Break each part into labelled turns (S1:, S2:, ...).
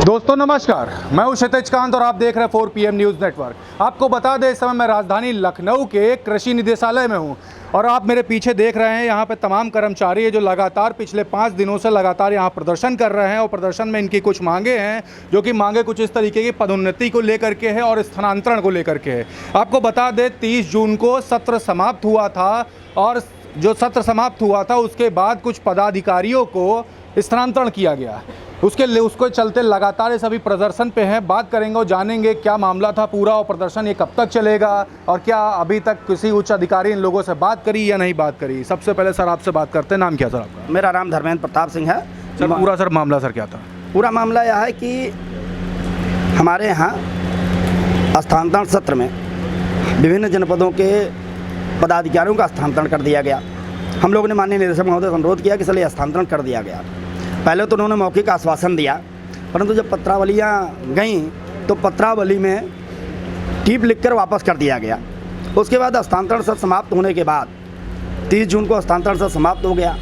S1: दोस्तों नमस्कार, मैं हूं क्षितिज कांत और आप देख रहे हैं 4 PM न्यूज़ नेटवर्क। आपको बता दें, इस समय मैं राजधानी लखनऊ के कृषि निदेशालय में हूं और आप मेरे पीछे देख रहे हैं यहाँ पे तमाम कर्मचारी है जो लगातार पिछले 5 दिनों से लगातार यहाँ प्रदर्शन कर रहे हैं और प्रदर्शन में इनकी कुछ मांगे हैं, जो कि मांगे कुछ इस तरीके की पदोन्नति को लेकर के है और स्थानांतरण को लेकर के है। आपको बता दें 30 जून को सत्र समाप्त हुआ था और जो सत्र समाप्त हुआ था उसके बाद कुछ पदाधिकारियों को स्थानांतरण किया गया। उसको चलते लगातार सभी प्रदर्शन पे हैं। बात करेंगे और जानेंगे क्या मामला था पूरा और प्रदर्शन ये कब तक चलेगा और क्या अभी तक किसी उच्च अधिकारी इन लोगों से बात करी या नहीं बात करी। सबसे पहले सर आपसे बात करते हैं, नाम क्या सर आपका?
S2: मेरा नाम धर्मेंद्र प्रताप सिंह है।
S1: सर पूरा सर मामला सर क्या था?
S2: पूरा मामला यह है कि हमारे यहाँ स्थानांतरण सत्र में विभिन्न जनपदों के पदाधिकारियों का स्थानांतरण कर दिया गया। हम लोगों ने माननीय निदेशक महोदय से अनुरोध किया कि चलिए स्थानांतरण कर दिया गया। पहले तो उन्होंने मौखिक आश्वासन दिया, परंतु जब पत्रावलियाँ गईं तो पत्रावली में टीप लिखकर वापस कर दिया गया। उसके बाद स्थानांतरण सत्र समाप्त होने के बाद 30 जून को स्थानांतरण सत्र समाप्त हो गया।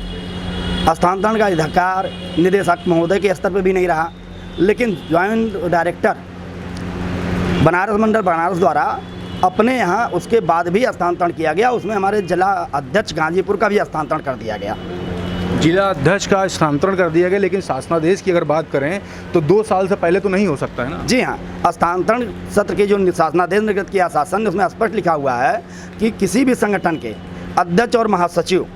S2: स्थानांतरण का अधिकार निदेशक महोदय के स्तर पर भी नहीं रहा, लेकिन ज्वाइंट डायरेक्टर बनारस मंडल बनारस द्वारा अपने यहाँ उसके बाद भी स्थानांतरण किया गया। उसमें हमारे जिला अध्यक्ष गाजीपुर का भी स्थानांतरण कर दिया गया।
S1: जिला अध्यक्ष का स्थानांतरण कर दिया गया, लेकिन शासनादेश की अगर बात करें तो 2 साल से पहले तो नहीं हो सकता है ना?
S2: जी हाँ, स्थानांतरण सत्र के जो शासनादेश निर्गत किया शासन ने, उसमें स्पष्ट लिखा हुआ है कि किसी भी संगठन के अध्यक्ष और महासचिव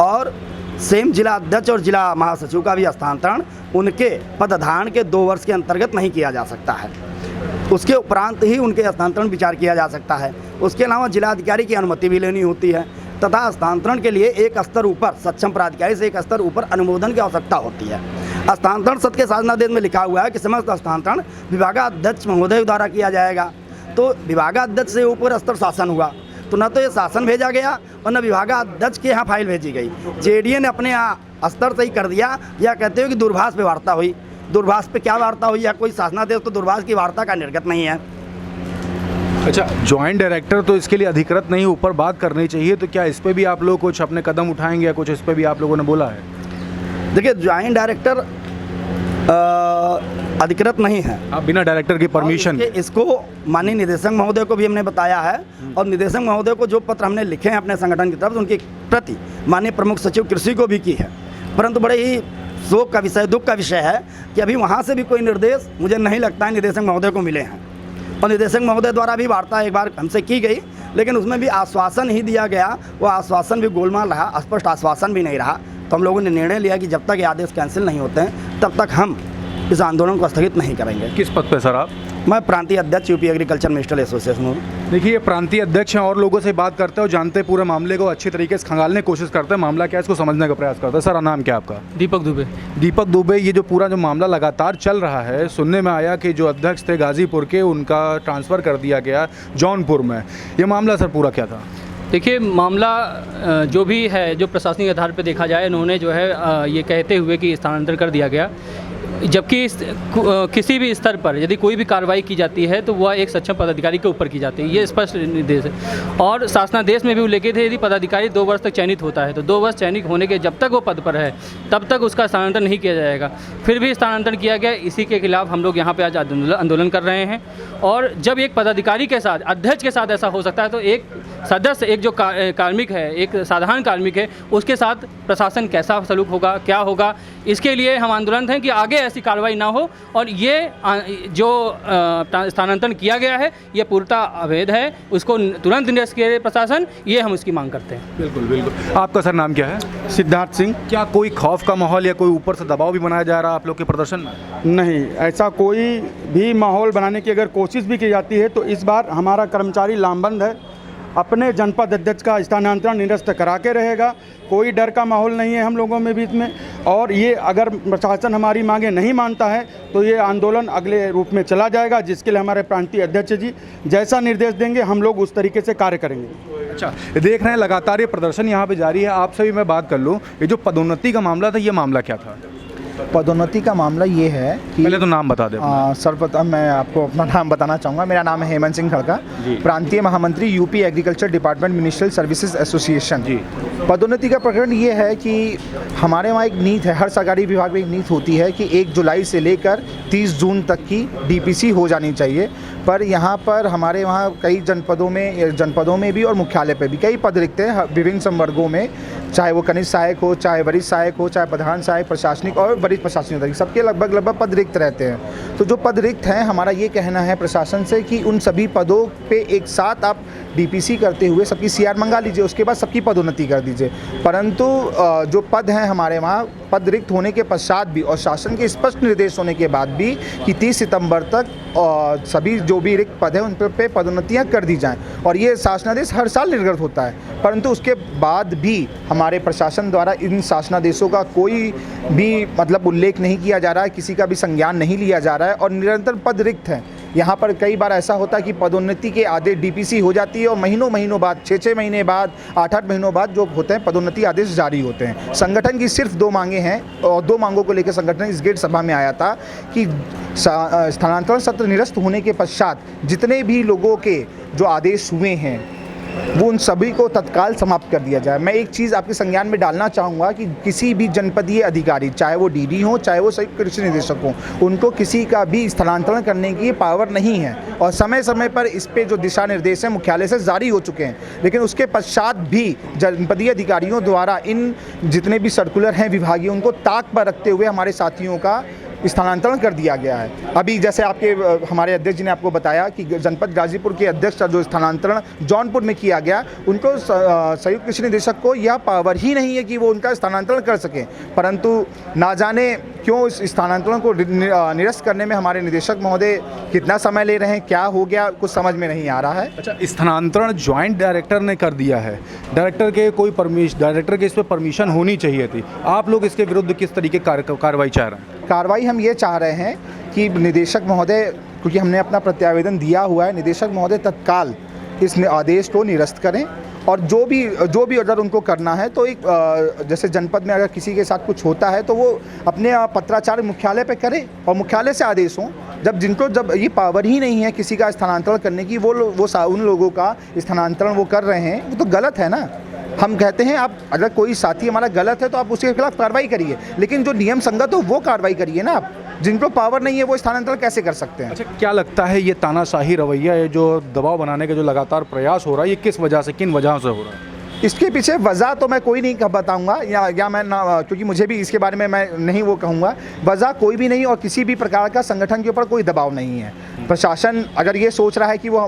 S2: और सेम जिला अध्यक्ष और जिला महासचिव का भी स्थानांतरण उनके पदधारण के 2 वर्ष के अंतर्गत नहीं किया जा सकता है। उसके उपरांत ही उनके स्थानांतरण विचार किया जा सकता है। उसके अलावा जिलाधिकारी की अनुमति भी लेनी होती है तथा स्थानांतरण के लिए एक स्तर ऊपर सक्षम प्राधिकारी से एक स्तर ऊपर अनुमोदन की आवश्यकता होती है। स्थानांतरण सत्र के शासनादेश में लिखा हुआ है कि समस्त स्थानांतरण विभागाध्यक्ष महोदय द्वारा किया जाएगा। तो विभागाध्यक्ष से ऊपर स्तर शासन हुआ, तो न तो ये शासन भेजा गया और न विभागाध्यक्ष के यहाँ फाइल भेजी गई। जेडीए ने अपने यहाँ स्तर से ही कर दिया, या कहते हो कि दूरभाष पे वार्ता हुई। दूरभाष पे क्या वार्ता हुई या कोई शासनादेश तो दूरभाष की वार्ता का निर्गत नहीं है।
S1: अच्छा, ज्वाइंट डायरेक्टर तो इसके लिए अधिकृत नहीं, ऊपर बात करनी चाहिए, तो क्या इस पे भी आप लोग कुछ अपने कदम उठाएंगे या कुछ इस पे भी आप लोगों ने बोला है?
S2: देखिए, ज्वाइंट डायरेक्टर अधिकृत नहीं है।
S1: आप बिना डायरेक्टर की परमिशन
S2: इसको माननीय निदेशक महोदय को भी हमने बताया है और निदेशक महोदय को जो पत्र हमने लिखे हैं अपने संगठन की तरफ से उनकी प्रति माननीय प्रमुख सचिव कृषि को भी की है। परंतु बड़े ही शोक का विषय, दुख का विषय है कि अभी वहाँ से भी कोई निर्देश मुझे नहीं लगता है निदेशक महोदय को मिले हैं। और निदेशक महोदय द्वारा भी वार्ता एक बार हमसे की गई, लेकिन उसमें भी आश्वासन ही दिया गया। वो आश्वासन भी गोलमाल रहा, स्पष्ट आश्वासन भी नहीं रहा। तो हम लोगों ने निर्णय लिया कि जब तक ये आदेश कैंसिल नहीं होते हैं तब तक हम इस आंदोलन को स्थगित नहीं करेंगे।
S1: किस पद पे सर आप?
S2: मैं प्रांतीय अध्यक्ष यूपी एग्रीकल्चर मिनिस्टर एसोसिएशन हूँ।
S1: देखिए, प्रांतीय अध्यक्ष हैं और लोगों से बात करते हैं और जानते पूरे मामले को अच्छी तरीके से खंगालने की कोशिश करते हैं। मामला क्या है इसको समझने का प्रयास करते हैं। सर नाम क्या आपका?
S3: दीपक दुबे।
S1: दीपक दुबे, ये जो पूरा जो मामला लगातार चल रहा है, सुनने में आया कि जो अध्यक्ष थे गाजीपुर के उनका ट्रांसफ़र कर दिया गया जौनपुर में। ये मामला सर पूरा क्या था?
S3: देखिए, मामला जो भी है, जो प्रशासनिक आधार पर देखा जाए, इन्होंने जो है ये कहते हुए कि स्थानांतरण कर दिया गया, जबकि किसी भी स्तर पर यदि कोई भी कार्रवाई की जाती है तो वह एक सक्षम पदाधिकारी के ऊपर की जाती है। ये स्पष्ट निर्देश है और शासनादेश में भी उल्लेखित है, यदि पदाधिकारी 2 वर्ष तक चयनित होता है तो 2 वर्ष चयनित होने के जब तक वो पद पर है तब तक उसका स्थानांतरण नहीं किया जाएगा। फिर भी स्थानांतरण किया गया। इसी के खिलाफ हम लोग यहाँ पे आज आंदोलन कर रहे हैं। और जब एक पदाधिकारी के साथ, अध्यक्ष के साथ ऐसा हो सकता है तो एक सदस्य, एक जो कार्मिक है, एक साधारण कार्मिक है, उसके साथ प्रशासन कैसा सलूक होगा, क्या होगा, इसके लिए हम आंदोलन हैं कि आगे ऐसी कार्रवाई ना हो। और ये जो स्थानांतरण किया गया है ये पूर्णतः अवैध है, उसको तुरंत निरस्त करे प्रशासन, ये हम उसकी मांग करते हैं।
S1: बिल्कुल बिल्कुल। आपका सर नाम क्या है?
S4: सिद्धार्थ सिंह।
S1: क्या कोई खौफ का माहौल या कोई ऊपर से दबाव भी बनाया जा रहा है आप लोग के प्रदर्शन में?
S4: नहीं, ऐसा कोई भी माहौल बनाने की अगर कोशिश भी की जाती है तो इस बार हमारा कर्मचारी लामबंद है, अपने जनपद अध्यक्ष का स्थानांतरण निरस्त करा के रहेगा। कोई डर का माहौल नहीं है हम लोगों में बीच में। और ये अगर प्रशासन हमारी मांगे नहीं मानता है तो ये आंदोलन अगले रूप में चला जाएगा, जिसके लिए हमारे प्रांतीय अध्यक्ष जी जैसा निर्देश देंगे हम लोग उस तरीके से कार्य करेंगे।
S1: अच्छा, देख रहे हैं लगातार ये प्रदर्शन यहाँ पे जारी है। आपसे भी मैं बात कर लूँ, ये जो पदोन्नति का मामला था, ये मामला क्या था?
S5: पदोन्नति का मामला ये है कि
S1: पहले तो नाम बता दें अपना।
S5: सर्वप्रथम मैं आपको अपना नाम बताना चाहूँगा। मेरा नाम है हेमंत सिंह खड़का, प्रांतीय महामंत्री UP agriculture department ministerial services association.
S1: जी।
S5: पदोन्नति का प्रकरण ये है कि हमारे वहाँ एक नीति है, हर सरकारी विभाग में एक नीति होती है कि 1 जुलाई से लेकर 30 जून तक की डीपीसी हो जानी चाहिए। पर यहाँ पर हमारे वहाँ कई जनपदों में भी और मुख्यालय पे भी कई पद रिक्त हैं विभिन्न संवर्गों में, चाहे वो कनिष्ठ सहायक हो, चाहे वरिष्ठ सहायक हो, चाहे प्रधान सहायक, प्रशासनिक और वरिष्ठ प्रशासनिक अधिकारी, सबके लगभग पद रिक्त रहते हैं। तो जो पद रिक्त हैं, हमारा ये कहना है प्रशासन से कि उन सभी पदों पे एक साथ आप डीपीसी करते हुए सबकी सीआर मंगा लीजिए, उसके बाद सबकी पदोन्नति कर दीजिए। परंतु जो पद हैं हमारे वहाँ, पद रिक्त होने के पश्चात भी और शासन के स्पष्ट निर्देश होने के बाद भी कि 30 सितंबर तक सभी जो भी रिक्त पद हैं उन पे पदोन्नतियाँ कर दी जाएं, और ये शासनादेश हर साल निर्गत होता है। परंतु उसके बाद भी हमारे प्रशासन द्वारा इन शासनादेशों का कोई भी मतलब उल्लेख नहीं किया जा रहा है, किसी का भी संज्ञान नहीं लिया जा रहा है और निरंतर पद रिक्त हैं। यहाँ पर कई बार ऐसा होता है कि पदोन्नति के आदेश डीपीसी हो जाती है और महीनों बाद, 6 महीने बाद, 8 महीनों बाद जो होते हैं पदोन्नति आदेश जारी होते हैं। संगठन की सिर्फ 2 मांगे हैं और 2 मांगों को लेकर संगठन इस गेट सभा में आया था कि स्थानांतरण सत्र निरस्त होने के पश्चात जितने भी लोगों के जो आदेश हुए हैं वो उन सभी को तत्काल समाप्त कर दिया जाए। मैं एक चीज़ आपके संज्ञान में डालना चाहूँगा कि किसी भी जनपदीय अधिकारी, चाहे वो डीडी हो, चाहे वो संयुक्त कृषि निदेशक हो, उनको किसी का भी स्थानांतरण करने की पावर नहीं है और समय समय पर इस पे जो दिशा निर्देश हैं मुख्यालय से जारी हो चुके हैं। लेकिन उसके पश्चात भी जनपदीय अधिकारियों द्वारा इन जितने भी सर्कुलर हैं विभागीय, उनको ताक पर रखते हुए हमारे साथियों का स्थानांतरण कर दिया गया है। अभी जैसे आपके हमारे अध्यक्ष जी ने आपको बताया कि जनपद गाजीपुर के अध्यक्ष का जो स्थानांतरण जौनपुर में किया गया, उनको संयुक्त कृषि निदेशक को यह पावर ही नहीं है कि वो उनका स्थानांतरण कर सकें। परंतु ना जाने क्यों इस स्थानांतरण को निरस्त करने में हमारे निदेशक महोदय कितना समय ले रहे हैं, क्या हो गया, कुछ समझ में नहीं आ रहा है।
S1: अच्छा, स्थानांतरण ज्वाइंट डायरेक्टर ने कर दिया है, डायरेक्टर के इस पर परमिशन होनी चाहिए थी। आप लोग इसके विरुद्ध किस तरीके कार्रवाई चाह रहे हैं?
S5: कार्रवाई हम ये चाह रहे हैं कि निदेशक महोदय, क्योंकि हमने अपना प्रत्यावेदन दिया हुआ है, निदेशक महोदय तत्काल इस आदेश को निरस्त करें और जो भी अगर उनको करना है तो एक जैसे जनपद में अगर किसी के साथ कुछ होता है तो वो अपने पत्राचार मुख्यालय पे करे और मुख्यालय से आदेश हो। जब ये पावर ही नहीं है किसी का स्थानांतरण करने की, वो उन लोगों का स्थानांतरण वो कर रहे हैं, वो तो गलत है ना। हम कहते हैं आप अगर कोई साथी हमारा गलत है तो आप उसके खिलाफ कार्रवाई करिए, लेकिन जो नियम संगत हो वो कार्रवाई करिए ना। आप जिनको पावर नहीं है वो स्थानांतरण कैसे कर सकते हैं?
S1: अच्छा, क्या लगता है ये तानाशाही रवैया, ये जो दबाव बनाने का जो लगातार प्रयास हो रहा है, ये किस वजह से, किन वजहों से हो रहा है?
S5: इसके पीछे वजह तो मैं कोई नहीं बताऊंगा या मैं ना, क्योंकि मुझे भी इसके बारे में मैं नहीं वो कहूँगा। वजह कोई भी नहीं और किसी भी प्रकार का संगठन के ऊपर कोई दबाव नहीं है। प्रशासन अगर ये सोच रहा है कि वो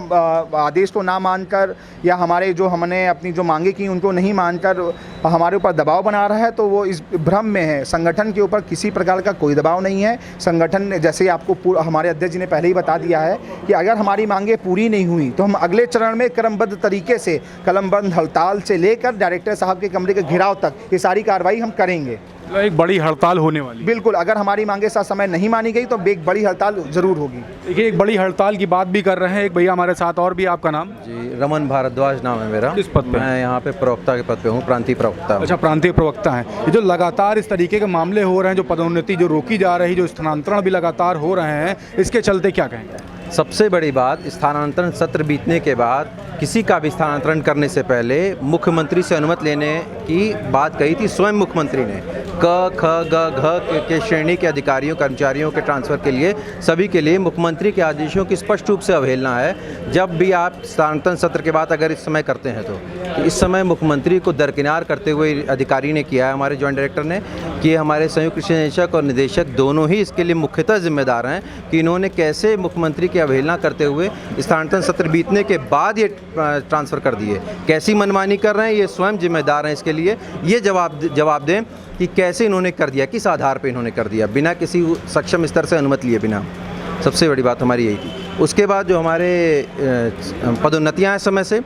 S5: आदेश को ना मानकर या हमारे जो हमने अपनी जो मांगे की उनको नहीं मानकर हमारे ऊपर दबाव बना रहा है तो वो इस भ्रम में है। संगठन के ऊपर किसी प्रकार का कोई दबाव नहीं है। संगठन ने, जैसे आपको हमारे अध्यक्ष जी ने पहले ही बता दिया है कि अगर हमारी मांगे पूरी नहीं हुई तो हम अगले चरण में क्रमबद्ध तरीके से कलमबंद हड़ताल से लेकर डायरेक्टर साहब के कमरे के घिराव तक ये सारी कार्रवाई हम करेंगे।
S1: एक बड़ी हड़ताल होने वाली?
S5: बिल्कुल, अगर हमारी मांगे साथ समय नहीं मानी गई तो एक बड़ी हड़ताल जरूर होगी।
S1: देखिए, एक बड़ी हड़ताल की बात भी कर रहे हैं एक भैया हमारे साथ, और भी आपका नाम?
S6: जी, रमन भारद्वाज नाम है मेरा।
S1: किस पद पे?
S6: मैं यहाँ पे प्रवक्ता के पद पे हूँ, प्रांतीय प्रवक्ता।
S1: अच्छा, प्रांतीय प्रवक्ता हैं। ये जो लगातार इस तरीके के मामले हो रहे हैं, जो पदोन्नति जो रोकी जा रही, जो स्थानांतरण भी लगातार हो रहे हैं, इसके चलते क्या कहेंगे?
S6: सबसे बड़ी बात, स्थानांतरण सत्र बीतने के बाद किसी का भी स्थानांतरण करने से पहले मुख्यमंत्री से अनुमति लेने की बात कही थी। स्वयं मुख्यमंत्री ने क, ख, ग, घ के श्रेणी के अधिकारियों कर्मचारियों के ट्रांसफ़र के लिए सभी के लिए मुख्यमंत्री के आदेशों की स्पष्ट रूप से अवहेलना है। जब भी आप स्थानांतरण सत्र के बाद अगर इस समय करते हैं तो इस समय मुख्यमंत्री को दरकिनार करते हुए अधिकारी ने किया है, हमारे जॉइंट डायरेक्टर ने, कि हमारे संयुक्त कृषि निदेशक और निदेशक दोनों ही इसके लिए मुख्यतः जिम्मेदार हैं कि इन्होंने कैसे मुख्यमंत्री की अवहेलना करते हुए स्थानांतरण सत्र बीतने के बाद ये ट्रांसफ़र कर दिए। कैसी मनमानी कर रहे हैं, ये स्वयं जिम्मेदार हैं इसके लिए। ये जवाब दें कि कैसे इन्होंने कर दिया, किस आधार पे इन्होंने कर दिया, बिना किसी सक्षम स्तर से अनुमति लिए बिना। सबसे बड़ी बात हमारी यही थी। उसके बाद जो हमारे पदोन्नतियाँ हैं समय से,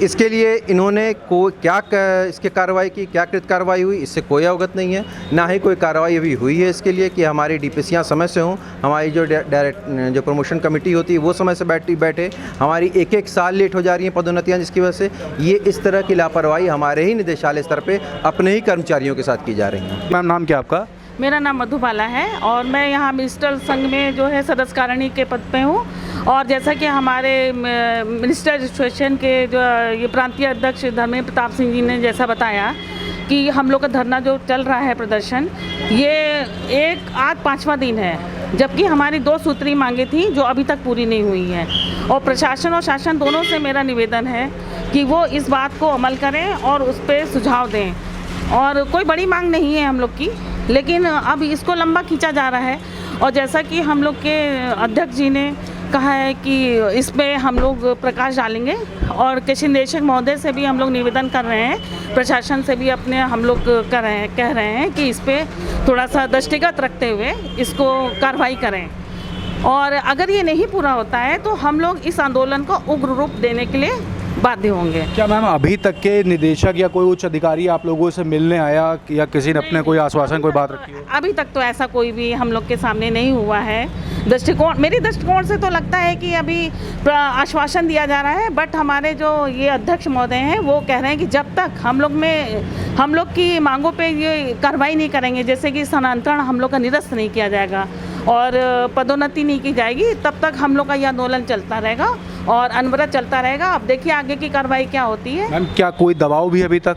S6: इसके लिए इन्होंने इसके कार्रवाई की, क्या कृत कार्रवाई हुई, इससे कोई अवगत नहीं है। ना ही कोई कार्रवाई अभी हुई है इसके लिए कि हमारी डीपीसीयाँ समय से हों। हमारी जो प्रमोशन कमेटी होती है वो समय से बैठे। हमारी एक साल लेट हो जा रही हैं पदोन्नतियाँ, जिसकी वजह से ये इस तरह की लापरवाही हमारे ही निदेशालय स्तर पर अपने ही कर्मचारियों के साथ की जा रही है।
S1: मैम, नाम क्या आपका?
S7: मेरा नाम मधुबाला है और मैं यहाँ मिनिस्टर संघ में जो है सदस्य कारिणी के पद पे हूँ। और जैसा कि हमारे मिनिस्टर एजुकेशन के जो ये प्रांतीय अध्यक्ष धर्मेंद्र प्रताप सिंह जी ने जैसा बताया कि हम लोग का धरना जो चल रहा है प्रदर्शन, ये आज 5वां दिन है, जबकि हमारी 2 सूत्री मांगे थी जो अभी तक पूरी नहीं हुई हैं। और प्रशासन और शासन दोनों से मेरा निवेदन है कि वो इस बात को अमल करें और उस पर सुझाव दें। और कोई बड़ी मांग नहीं है हम लोग की, लेकिन अब इसको लंबा खींचा जा रहा है। और जैसा कि हम लोग के अध्यक्ष जी ने कहा है कि इस पे हम लोग प्रकाश डालेंगे और कृषि निदेशक महोदय से भी हम लोग निवेदन कर रहे हैं, प्रशासन से भी अपने हम लोग कह रहे हैं कि इस पे थोड़ा सा दृष्टिगत रखते हुए इसको कार्रवाई करें। और अगर ये नहीं पूरा होता है तो हम लोग इस आंदोलन को उग्र रूप देने के लिए बाध्य होंगे।
S1: क्या मैम अभी तक के निदेशक या कोई उच्च अधिकारी आप लोगों से मिलने आया या किसी ने अपने कोई आश्वासन, कोई बात रखी है?
S7: अभी तक तो ऐसा कोई भी हम लोग के सामने नहीं हुआ है। मेरी दृष्टिकोण से तो लगता है कि अभी आश्वासन दिया जा रहा है, बट हमारे जो ये अध्यक्ष महोदय हैं वो कह रहे हैं कि जब तक हम लोग की मांगों पे ये कार्रवाई नहीं करेंगे, जैसे कि स्थानांतरण हम लोग का निरस्त नहीं किया जाएगा और पदोन्नति नहीं की जाएगी, तब तक हम लोग का ये आंदोलन चलता रहेगा और अनवरत चलता रहेगा। अब देखिए आगे की कार्रवाई क्या होती है।
S1: मैम क्या कोई दबाव भी अभी तक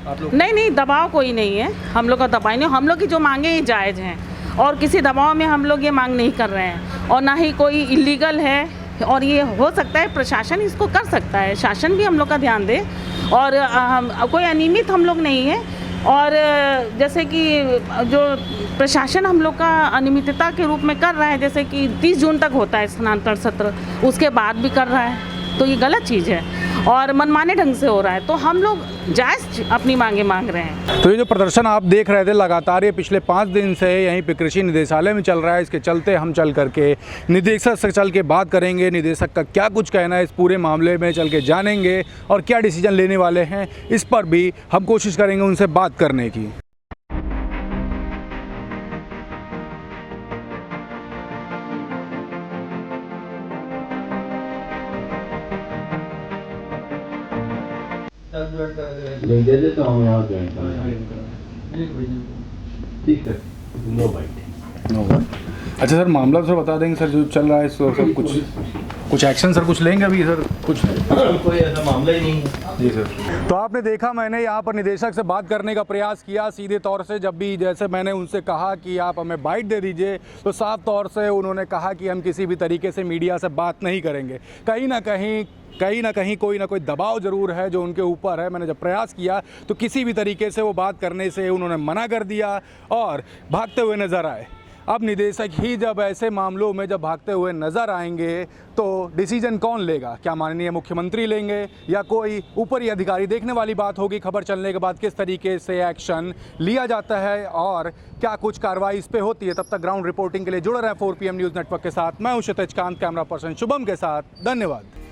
S1: आप लोग?
S7: नहीं, दबाव कोई नहीं है, हम लोग का दबाव नहीं। हम लोग की जो मांगे ये जायज़ हैं और किसी दबाव में हम लोग ये मांग नहीं कर रहे हैं और ना ही कोई इलीगल है। और ये हो सकता है प्रशासन इसको कर सकता है, शासन भी हम लोग का ध्यान दे और कोई अनियमित हम लोग नहीं है। और जैसे कि जो प्रशासन हम लोग का अनियमितता के रूप में कर रहा है, जैसे कि 30 जून तक होता है स्थानांतरण सत्र, उसके बाद भी कर रहा है, तो ये गलत चीज़ है और मनमाने ढंग से हो रहा है। तो हम लोग जायज़ अपनी मांगे मांग रहे हैं।
S1: तो ये जो प्रदर्शन आप देख रहे थे लगातार, ये पिछले 5 दिन से यहीं पे कृषि निदेशालय में चल रहा है। इसके चलते हम चल करके निदेशक से चल के बात करेंगे, निदेशक का क्या कुछ कहना है इस पूरे मामले में, चल के जानेंगे और क्या डिसीजन लेने वाले हैं इस पर भी हम कोशिश करेंगे उनसे बात करने की।
S8: दे देता हूँ यहाँ ज्वाइन ठीक है, नो बाइट।
S1: अच्छा सर, मामला सर बता देंगे सर जो चल रहा है, सर कुछ एक्शन सर कुछ लेंगे अभी सर? कुछ
S8: कोई ऐसा मामला ही नहीं है
S1: जी सर। तो आपने देखा, मैंने यहाँ पर निदेशक से बात करने का प्रयास किया सीधे तौर से। जब भी जैसे मैंने उनसे कहा कि आप हमें बाइट दे दीजिए, तो साफ तौर से उन्होंने कहा कि हम किसी भी तरीके से मीडिया से बात नहीं करेंगे। कहीं ना कहीं कोई ना कोई दबाव ज़रूर है जो उनके ऊपर है। मैंने जब प्रयास किया तो किसी भी तरीके से वो बात करने से उन्होंने मना कर दिया और भागते हुए नज़र आए। अब निदेशक ही जब ऐसे मामलों में जब भागते हुए नज़र आएंगे तो डिसीजन कौन लेगा? क्या माननीय मुख्यमंत्री लेंगे या कोई ऊपरी अधिकारी? देखने वाली बात होगी खबर चलने के बाद किस तरीके से एक्शन लिया जाता है और क्या कुछ कार्रवाई इस पे होती है। तब तक ग्राउंड रिपोर्टिंग के लिए जुड़े रहें 4PM न्यूज़ नेटवर्क के साथ। मैं हूं क्षितिज कांत, कैमरा पर्सन शुभम के साथ। धन्यवाद।